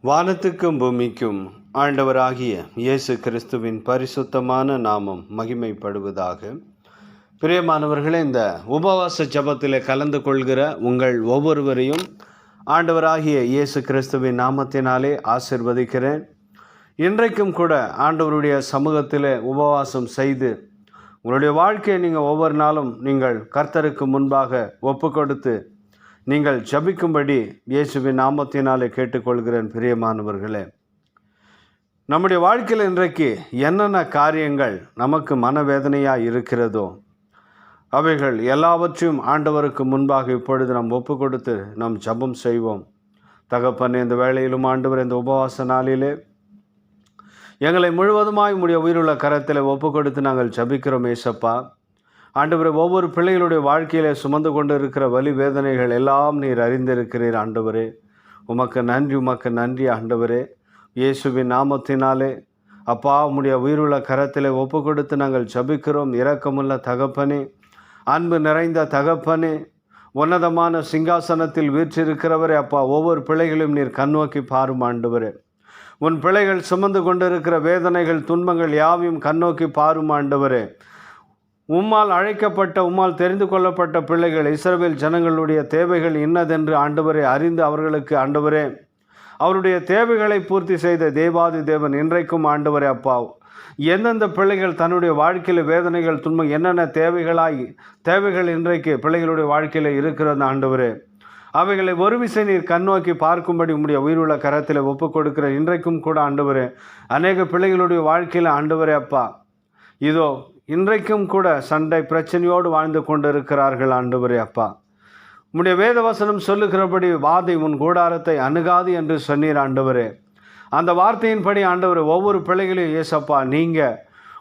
வானத்துக்கும் பூமிக்கும் ஆண்டவராகிய இயேசு கிறிஸ்துவின் பரிசுத்தமான நாமம் மகிமைப்படுவதாக. பிரியமானவர்களே, இந்த உபவாச ஜெபத்தில் கலந்து கொள்கிற உங்கள் ஒவ்வொருவரையும் ஆண்டவராகிய இயேசு கிறிஸ்துவின் நாமத்தினாலே ஆசிர்வதிக்கிறேன். இன்றைக்கும் கூட ஆண்டவருடைய சமூகத்தில் உபவாசம் செய்து உங்களுடைய வாழ்க்கையை நீங்கள் ஒவ்வொரு நாளும் நீங்கள் கர்த்தருக்கு முன்பாக ஒப்பு கொடுத்து நீங்கள் ஜபிக்கும்படி இயேசுவின் நாமத்தினாலே கேட்டுக்கொள்கிறேன். பிரியமானவர்களே, நம்முடைய வாழ்க்கையில் இன்றைக்கு என்னென்ன காரியங்கள் நமக்கு மனவேதனையாக இருக்கிறதோ அவைகள் எல்லாவற்றையும் ஆண்டவருக்கு முன்பாக இப்பொழுது நாம் ஒப்பு கொடுத்து நாம் ஜபம் செய்வோம். தகப்பனே, இந்த வேளையிலும் ஆண்டவர் இந்த உபவாச நாளிலே எங்களை முழுவதுமாய் உம்முடைய உயிருள்ள கரத்தில் ஒப்பு கொடுத்து நாங்கள் ஜபிக்கிறோம். ஏசப்பா, ஆண்டவரே, ஒவ்வொரு பிள்ளைகளுடைய வாழ்க்கையிலே சுமந்து கொண்டு இருக்கிற வலி வேதனைகள் எல்லாம் நீர் அறிந்திருக்கிறீர். ஆண்டவரே, உமக்கு நன்றி ஆண்டவரே. இயேசுவின் நாமத்தினாலே அப்பா, உம்முடைய உயிருள்ள கரத்திலே ஒப்பு கொடுத்து நாங்கள் ஜபிக்கிறோம். இரக்கமுள்ள தகப்பனே, அன்பு நிறைந்த தகப்பனே, உன்னதமான சிங்காசனத்தில் வீற்றிருக்கிறவரே, அப்பா, ஒவ்வொரு பிள்ளைகளையும் நீர் கண்ணோக்கி பாரும். ஆண்டவரே, உன் பிள்ளைகள் சுமந்து கொண்டிருக்கிற வேதனைகள் துன்பங்கள் யாவையும் கண்ணோக்கி பாரும். ஆண்டவரே, உம்மால் அழைக்கப்பட்ட உம்மால் தெரிந்து கொள்ளப்பட்ட பிள்ளைகள் இஸ்ரவேல் ஜனங்களுடைய தேவைகள் இன்னதென்று ஆண்டவரே அறிந்து அவர்களுக்கு ஆண்டவரே அவருடைய தேவைகளை பூர்த்தி செய்த தேவாதி தேவன் இன்றைக்கும் ஆண்டவரே அப்பா, எந்தெந்த பிள்ளைகள் தன்னுடைய வாழ்க்கையில் வேதனைகள் துன்பம் என்னென்ன தேவைகள் இன்றைக்கு பிள்ளைகளுடைய வாழ்க்கையில் இருக்கிறது ஆண்டவரே, அவைகளை ஒரு விசை நீர் கண்ணோக்கி பார்க்கும்படி உம்முடைய உயிருள்ள கரத்தில் ஒப்பு கொடுக்கிற இன்றைக்கும் கூட ஆண்டவரே அநேக பிள்ளைகளுடைய வாழ்க்கையில் ஆண்டவரே அப்பா, இதோ இன்றைக்கும் கூட சண்டை பிரச்சனையோடு வாழ்ந்து கொண்டு இருக்கிறார்கள். ஆண்டவரே அப்பா, உம்முடைய வேதவசனம் சொல்லுகிறபடி வாதை உன் கூடாரத்தை அணுகாது என்று சொன்னீர். ஆண்டவரே, அந்த வார்த்தையின்படி ஆண்டவரே ஒவ்வொரு பிள்ளைகளையும் ஏசப்பா நீங்கள்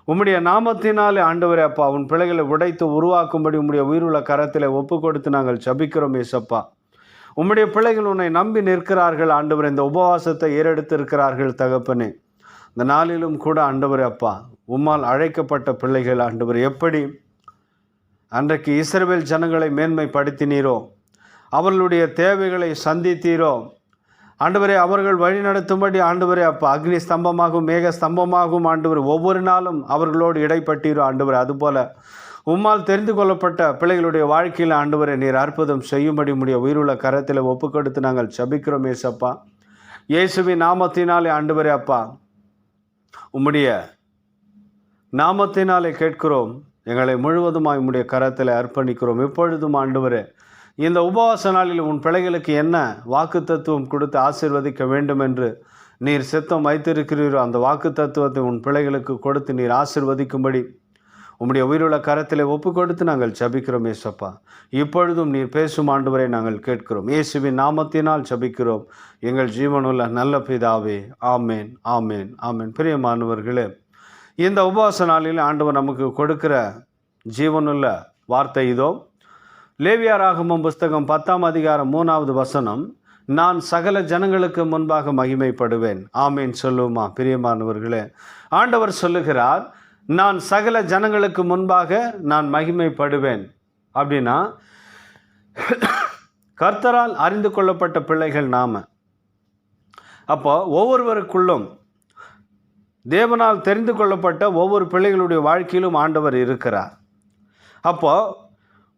உம்முடைய நாமத்தினாலே ஆண்டவரே அப்பா உன் பிள்ளைகளை உடைத்து உருவாக்கும்படி உம்முடைய உயிருள்ள கரத்தில் ஒப்பு கொடுத்து நாங்கள் ஜபிக்கிறோம். ஏசப்பா, உம்முடைய பிள்ளைகள் உன்னை நம்பி நிற்கிறார்கள். ஆண்டவரே, இந்த உபவாசத்தை ஏறெடுத்து இருக்கிறார்கள். தகப்பனே, இந்த நாளிலும் கூட ஆண்டவரே அப்பா, உம்மால் அழைக்கப்பட்ட பிள்ளைகள் ஆண்டவர் எப்படி அன்றைக்கு இஸ்ரவேல் ஜனங்களை மேன்மைப்படுத்தினீரோ, அவர்களுடைய தேவைகளை சந்தித்தீரோ ஆண்டவரே, அவர்கள் வழி நடத்தும்படி ஆண்டவரே அப்பா அக்னி ஸ்தம்பமாகவும் மேக ஸ்தம்பமாகவும் ஆண்டவர் ஒவ்வொரு நாளும் அவர்களோடு இடைப்பட்டீரோ. ஆண்டவர், அதுபோல உம்மால் தெரிந்து கொள்ளப்பட்ட பிள்ளைகளுடைய வாழ்க்கையில் ஆண்டவரை நீர் அற்புதம் செய்யும்படி உம்முடைய உயிருள்ள கரத்தில் ஒப்பு கொடுத்து நாங்கள் ஜபிக்கிறோம். ஏசப்பா, இயேசுவின் நாமத்தினாலே ஆண்டவரே அப்பா உம்முடைய நாமத்தினாலே கேட்கிறோம். எங்களை முழுவதுமாய் உம்முடைய கரத்தில் அர்ப்பணிக்கிறோம். இப்பொழுதும் ஆண்டவரே, இந்த உபவாச நாளில் உன் பிள்ளைகளுக்கு என்ன வாக்கு தத்துவம் கொடுத்து ஆசீர்வதிக்க வேண்டும் என்று நீர் சித்தம் வைத்திருக்கிறீரோ அந்த வாக்கு தத்துவத்தை உன் பிள்ளைகளுக்கு கொடுத்து நீர் ஆசீர்வதிக்கும்படி உம்முடைய உயிருள்ள கரத்தில் ஒப்பு கொடுத்து நாங்கள் ஜபிக்கிறோம். ஏசப்பா, இப்பொழுதும் நீர் பேசும் ஆண்டவரை நாங்கள் கேட்கிறோம். இயேசுவின் நாமத்தினால் ஜபிக்கிறோம் எங்கள் ஜீவனுள்ள நல்ல பிதாவே. ஆமேன், ஆமேன், ஆமேன். பிரியமானவர்களே, இந்த உபவாச நாளில் ஆண்டவர் நமக்கு கொடுக்கிற ஜீவனுள்ள வார்த்தை இதோ. லேவியராகமம் புஸ்தகம் 10ஆம் அதிகாரம் 3வது வசனம், நான் சகல ஜனங்களுக்கு முன்பாக மகிமைப்படுவேன். ஆமேன் சொல்லுமா? பிரியமானவர்களே, ஆண்டவர் சொல்லுகிறார், நான் சகல ஜனங்களுக்கு முன்பாக நான் மகிமைப்படுவேன். அப்படின்னா கர்த்தரால் அறிந்து கொள்ளப்பட்ட பிள்ளைகள் நாம. அப்போ ஒவ்வொருவருக்குள்ளும் தேவனால் தெரிந்து கொள்ளப்பட்ட ஒவ்வொரு பிள்ளைகளுடைய வாழ்க்கையிலும் ஆண்டவர் இருக்கிறார். அப்போது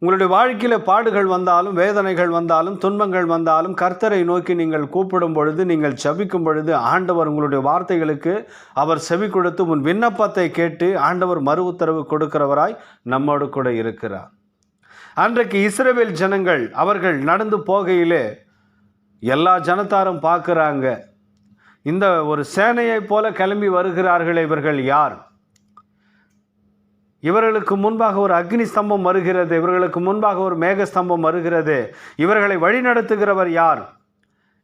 உங்களுடைய வாழ்க்கையில் பாடுகள் வந்தாலும் வேதனைகள் வந்தாலும் துன்பங்கள் வந்தாலும் கர்த்தரை நோக்கி நீங்கள் கூப்பிடும் பொழுது, நீங்கள் ஜபிக்கும் பொழுது ஆண்டவர் உங்களுடைய வார்த்தைகளுக்கு அவர் செவி கொடுத்து உன் விண்ணப்பத்தை கேட்டு ஆண்டவர் மறு உத்தரவு கொடுக்கிறவராய் நம்மோடு கூட இருக்கிறார். அன்றைக்கு இஸ்ரவேல் ஜனங்கள் அவர்கள் நடந்து போகையிலே எல்லா ஜனத்தாரும் பார்க்குறாங்க, இந்த ஒரு சேனையை போல கிளம்பி வருகிறார்களே, இவர்கள் யார்? இவர்களுக்கு முன்பாக ஒரு அக்னி ஸ்தம்பம் வருகிறது, இவர்களுக்கு முன்பாக ஒரு மேக ஸ்தம்பம் வருகிறது, இவர்களை வழி நடத்துகிறவர் யார்?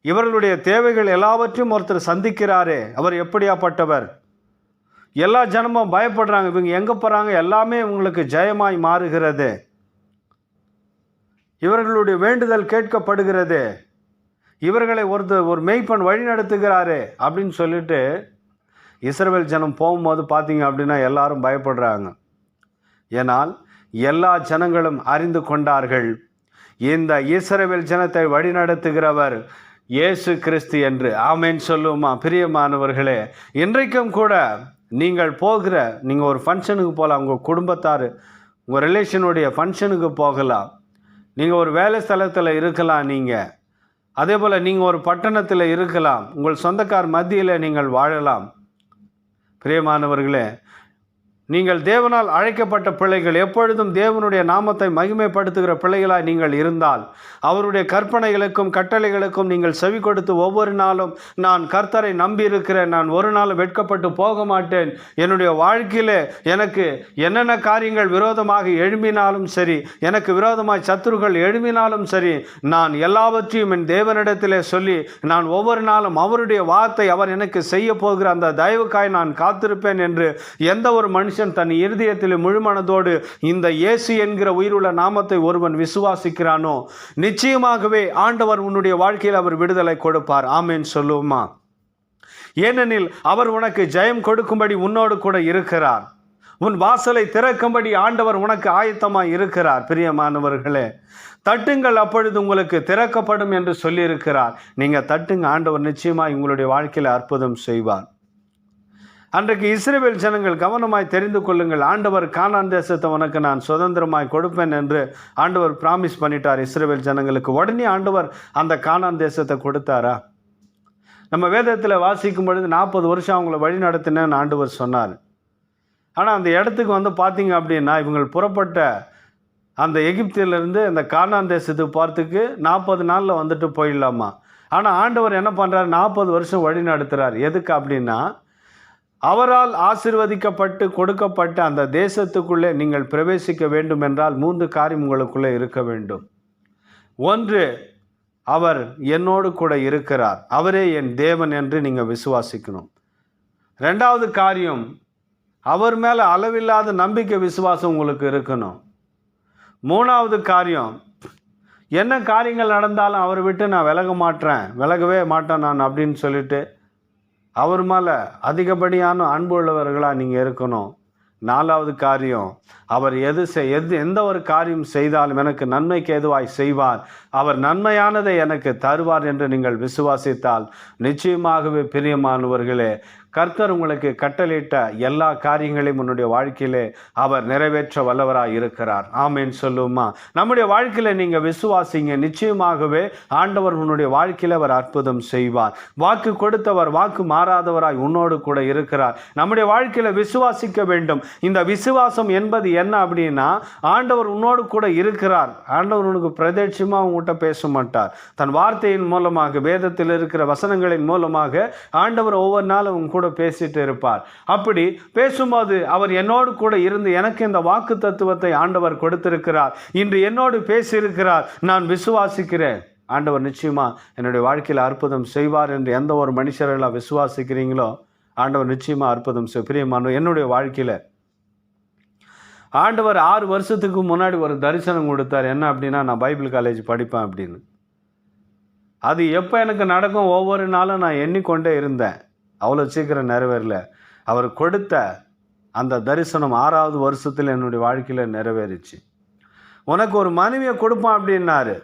இவர்களுடைய தேவைகள் எல்லாவற்றையும் ஒருத்தர் சந்திக்கிறாரே, அவர் எப்படியாப்பட்டவர்? எல்லா ஜனமும் பயப்படுறாங்க, இவங்க எங்கே போகிறாங்க, எல்லாமே உங்களுக்கு ஜெயமாய் மாறுகிறது, இவர்களுடைய வேண்டுதல் கேட்கப்படுகிறது, இவர்களை ஒரு மெய்ப்பன் வழி நடத்துகிறாரு அப்படின்னு சொல்லிட்டு இஸ்ரவேல் ஜனம் போகும்போது பார்த்தீங்க அப்படின்னா எல்லாரும் பயப்படுறாங்க. ஏனால் எல்லா ஜனங்களும் அறிந்து கொண்டார்கள், இந்த இஸ்ரவேல் ஜனத்தை வழிநடத்துகிறவர் இயேசு கிறிஸ்து என்று. ஆமேன் சொல்லுவோமா? பிரியமானவர்களே, இன்றைக்கும் கூட நீங்கள் நீங்கள் ஒரு ஃபங்க்ஷனுக்கு போகலாம், உங்கள் குடும்பத்தார் உங்கள் ரிலேஷனுடைய ஃபங்க்ஷனுக்கு போகலாம், நீங்கள் ஒரு வேலை ஸ்தலத்தில் இருக்கலாம், நீங்கள் அதே போல் நீங்கள் ஒரு பட்டணத்தில் இருக்கலாம், உங்கள் சொந்தக்கார் மத்தியில் நீங்கள் வாழலாம். பிரியமானவர்களே, நீங்கள் தேவனால் அழைக்கப்பட்ட பிள்ளைகள், எப்பொழுதும் தேவனுடைய நாமத்தை மகிமைப்படுத்துகிற பிள்ளைகளாய் நீங்கள் இருந்தால், அவருடைய கற்பனைகளுக்கும் கட்டளைகளுக்கும் நீங்கள் செவி கொடுத்து ஒவ்வொரு நாளும் நான் கர்த்தரை நம்பி இருக்கிறேன், நான் ஒரு நாள் வெட்கப்பட்டு போக மாட்டேன், என்னுடைய வாழ்க்கையில் எனக்கு என்னென்ன காரியங்கள் விரோதமாக எழும்பினாலும் சரி, எனக்கு விரோதமாய் சத்துருக்கள் எழும்பினாலும் சரி, நான் எல்லாவற்றையும் என் தேவனிடத்திலே சொல்லி நான் ஒவ்வொரு நாளும் அவருடைய வார்த்தை அவர் எனக்கு செய்ய போகிற அந்த தயவுக்காய் நான் காத்திருப்பேன் என்று எந்த ஒரு மனுஷன் தன் இருதயத்தில் முழுமனதோடு இந்த இயேசு என்கிற உயிருள்ள நாமத்தை ஒருவன் விசுவாசிக்கிறானோ, நிச்சயமாகவே ஆண்டவர் உன்னுடைய வாழ்க்கையில் அவர் விடுதலை கொடுப்பார். ஆமேன் சொல்லுவோமா? ஏனெனில் அவர் உனக்கு ஜெயம் கொடுக்கும்படி உன்னோடு கூட இருக்கிறார். உன் வாசலை திறக்கும்படி ஆண்டவர் உனக்கு ஆயத்தமாய் இருக்கிறார். பிரியமானவர்களே, தட்டுங்கள், அப்பொழுது உங்களுக்கு திறக்கப்படும் என்று சொல்லியிருக்கிறார். நீங்கள் தட்டுங்க, ஆண்டவர் நிச்சயமாக உங்களுடைய வாழ்க்கையில் அற்புதம் செய்வார். அன்றைக்கு இஸ்ரவேல் ஜனங்கள் கவனமாய் தெரிந்து கொள்ளுங்கள், ஆண்டவர் கானான் தேசத்தை உனக்கு நான் சுதந்திரமாய் கொடுப்பேன் என்று ஆண்டவர் பிராமிஸ் பண்ணிட்டார் இஸ்ரவேல் ஜனங்களுக்கு. உடனே ஆண்டவர் அந்த கானான் தேசத்தை கொடுத்தாரா? நம்ம வேதத்தில் வாசிக்கும் பொழுது 40 வருஷம் அவங்கள வழி நடத்தினேன்னு ஆண்டவர் சொன்னார். ஆனால் அந்த இடத்துக்கு பார்த்தீங்க அப்படின்னா, இவங்க புறப்பட்ட அந்த எகிப்திலிருந்து அந்த கானான் தேசத்துக்கு போகிறதுக்கு 40 நாளில் வந்துட்டு போயிடலாமா. ஆனால் ஆண்டவர் என்ன பண்ணுறாரு? 40 வருஷம் வழி நடத்துகிறார். எதுக்கு அப்படின்னா, அவரால் ஆசீர்வதிக்கப்பட்டு கொடுக்கப்பட்ட அந்த தேசத்துக்குள்ளே நீங்கள் பிரவேசிக்க வேண்டும் என்றால் 3 காரியம் உங்களுக்குள்ளே இருக்க வேண்டும். 1, அவர் என்னோடு கூட இருக்கிறார், அவரே என் தேவன் என்று நீங்கள் விசுவாசிக்கணும். 2வது காரியம், அவர் மேலே அளவில்லாத நம்பிக்கை விசுவாசம் உங்களுக்கு இருக்கணும். 3வது காரியம், என்ன காரியங்கள் நடந்தாலும் அவரை விட்டு நான் விலகவே மாட்டேன் நான் அப்படின்னு சொல்லிட்டு அவர் மேலே அதிகப்படியான அன்பு உள்ளவர்களாக நீங்கள் இருக்கணும். 4வது காரியம், அவர் எந்த ஒரு காரியம் செய்தாலும் எனக்கு நன்மைக்கு எதுவாய் செய்வார், அவர் நன்மையானதை எனக்கு தருவார் என்று நீங்கள் விசுவாசித்தால் நிச்சயமாகவே பிரியமானவர்களே, கர்த்தர் உங்களுக்கு கட்டளையிட்ட எல்லா காரியங்களையும் உன்னுடைய வாழ்க்கையிலே அவர் நிறைவேற்ற வல்லவராக இருக்கிறார். ஆமேன் சொல்லுமா? நம்முடைய வாழ்க்கையில் நீங்கள் விசுவாசிங்க, நிச்சயமாகவே ஆண்டவர் உன்னுடைய வாழ்க்கையில் அவர் அற்புதம் செய்வார். வாக்கு கொடுத்தவர் வாக்கு மாறாதவராய் உன்னோடு கூட இருக்கிறார். நம்முடைய வாழ்க்கையில் விசுவாசிக்க வேண்டும். இந்த விசுவாசம் என்பது என்ன அப்படின்னா, ஆண்டவர் உன்னோடு கூட இருக்கிறார். ஆண்டவர் உனக்கு பிரத்யட்சமாக உங்கள்கிட்ட பேச மாட்டார். தன் வார்த்தையின் மூலமாக, வேதத்தில் இருக்கிற வசனங்களின் மூலமாக ஆண்டவர் ஒவ்வொரு நாளும் உங்க கூட பேசிட்டு இருப்பார். அப்படி பேசும்போது அவர் என்னோடு கூட இருந்து எனக்கு இந்த வாக்கு தத்துவத்தை ஆண்டவர் கொடுத்திருக்கிறார், இன்று என்னோடு பேசியிருக்கிறார், நான் விசுவாசிக்கிறேன், ஆண்டவர் நிச்சயமா என்னுடைய வாழ்க்கையில் அற்புதம் செய்வார் என்று எந்த ஒரு மனுஷரெல்லாம் விசுவாசிக்கிறீங்களோ ஆண்டவர் நிச்சயமா அற்புதம் செய்வார். பிரியமானவர், என்னுடைய வாழ்க்கையில் ஆண்டவர் 6 வருஷத்துக்கு முன்னாடி ஒரு தரிசனம் கொடுத்தார். என்ன அப்படின்னா, நான் பைபிள் காலேஜ் படிப்பேன் அப்படின்னு. அது எப்போ எனக்கு நடக்கும் ஒவ்வொரு நாளும் நான் எண்ணிக்கொண்டே இருந்தேன். அவ்வளோ சீக்கிரம் நிறைவேறல. அவர் கொடுத்த அந்த தரிசனம் 6வது வருஷத்தில் என்னுடைய வாழ்க்கையில் நிறைவேறிச்சு. உனக்கு ஒரு மனைவியை கொடுப்பான் அப்படின்னாரு.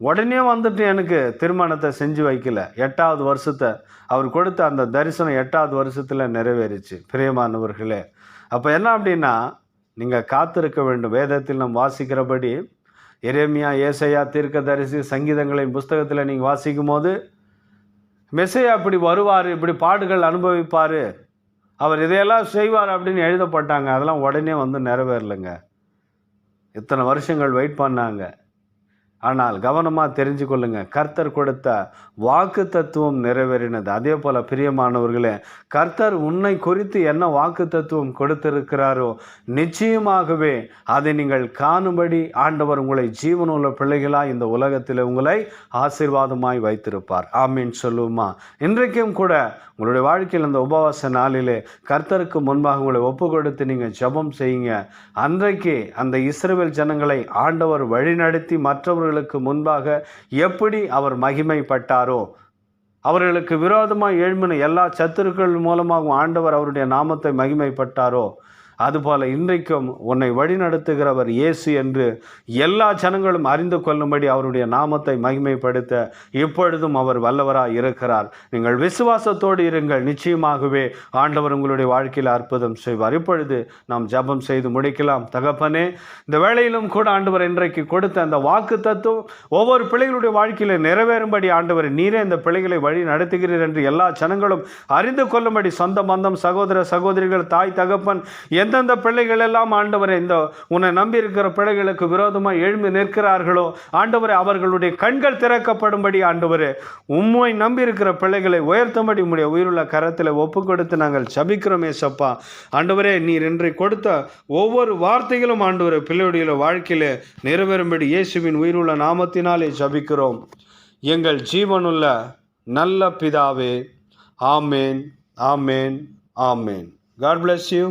உடனே வந்துட்டு எனக்கு திருமணத்தை செஞ்சு வைக்கல. 8வது வருஷத்தை அவர் கொடுத்த அந்த தரிசனம் 8வது வருஷத்தில் நிறைவேறிச்சு. பிரியமானவர்களே, அப்போ என்ன அப்படின்னா, நீங்கள் காத்திருக்க வேண்டும். வேதத்தில் நாம் வாசிக்கிறபடி எரேமியா, ஏசாயா, தீர்க்கதரிசி, சங்கீதங்களின் புஸ்தகத்தில் நீங்கள் வாசிக்கும் போது மெசையா இப்படி வருவார், இப்படி பாடுகள் அனுபவிப்பார், அவர் இதையெல்லாம் செய்வார் அப்படின்னு எழுதப்பட்டாங்க. அதெல்லாம் உடனே நிறைவேறலைங்க. இத்தனை வருஷங்கள் வெயிட் பண்ணாங்க. ஆனால் கவனமாக தெரிஞ்சு கொள்ளுங்க, கர்த்தர் கொடுத்த வாக்கு தத்துவம் நிறைவேறினது. அதே போல் பிரியமானவர்களே, கர்த்தர் உன்னை குறித்து என்ன வாக்கு தத்துவம் கொடுத்திருக்கிறாரோ நிச்சயமாகவே அதை நீங்கள் காணும்படி ஆண்டவர் உங்களை ஜீவனுள்ள பிள்ளைகளாக இந்த உலகத்தில் உங்களை ஆசீர்வாதமாய் வைத்திருப்பார். ஆமீன் சொல்லுமா? இன்றைக்கும் கூட உங்களுடைய வாழ்க்கையில் இந்த உபவாச நாளிலே கர்த்தருக்கு முன்பாக உங்களை ஒப்பு கொடுத்து நீங்கள் ஜெபம் செய்யுங்க. அன்றைக்கு அந்த இஸ்ரவேல் ஜனங்களை ஆண்டவர் வழிநடத்தி மற்றவர்களுக்கு முன்பாக எப்படி அவர் மகிமைப்பட்டாரோ, அவர்களுக்கு விரோதமாக எழும்பின எல்லா சத்துருக்கள் மூலமாகவும் ஆண்டவர் அவருடைய நாமத்தை மகிமைப்பட்டாரோ, அதுபோல இன்றைக்கும் உன்னை வழிநடத்துகிறவர் இயேசு என்று எல்லா ஜனங்களும் அறிந்து கொள்ளும்படி அவருடைய நாமத்தை மகிமைப்படுத்த இப்பொழுதும் அவர் வல்லவராய் இருக்கிறார். நீங்கள் விசுவாசத்தோடு இருங்கள். நிச்சயமாகவே ஆண்டவர் உங்களுடைய வாழ்க்கையில் அற்புதம் செய்வார். இப்பொழுது நாம் ஜெபம் செய்து முடிக்கலாம். தகப்பனே, இந்த வேளையிலும் கூட ஆண்டவர் இன்றைக்கு கொடுத்த அந்த வாக்கு தத்துவம் ஒவ்வொரு பிள்ளைகளுடைய வாழ்க்கையில் நிறைவேறும்படி ஆண்டவர் நீரே இந்த பிள்ளைகளை வழி நடத்துகிறீர் என்று எல்லா ஜனங்களும் அறிந்து கொள்ளும்படி சொந்த பந்தம், சகோதர சகோதரிகள், தாய் தகப்பன், எந்தெந்த பிள்ளைகள் எல்லாம் ஆண்டவரை இந்த உன்னை நம்பி இருக்கிற பிள்ளைகளுக்கு விரோதமாக எழும்பி நிற்கிறார்களோ ஆண்டவரை அவர்களுடைய கண்கள் திறக்கப்படும்படி ஆண்டவரே உம்மை நம்பி இருக்கிற பிள்ளைகளை உயர்த்தும்படி உம்முடைய உயிருள்ள கரத்தில் ஒப்பு கொடுத்து நாங்கள் ஜெபிக்கிறோம். ஏசப்பா ஆண்டவரே, நீர் இன்றை கொடுத்த ஒவ்வொரு வார்த்தைகளும் ஆண்டவரே பிள்ளையுடைய வாழ்க்கையிலே நிறைவேறும்படி இயேசுவின் உயிருள்ள நாமத்தினாலே ஜெபிக்கிறோம். எங்கள் ஜீவனுள்ள நல்ல பிதாவே. ஆமேன், ஆமேன், ஆமேன். God bless you.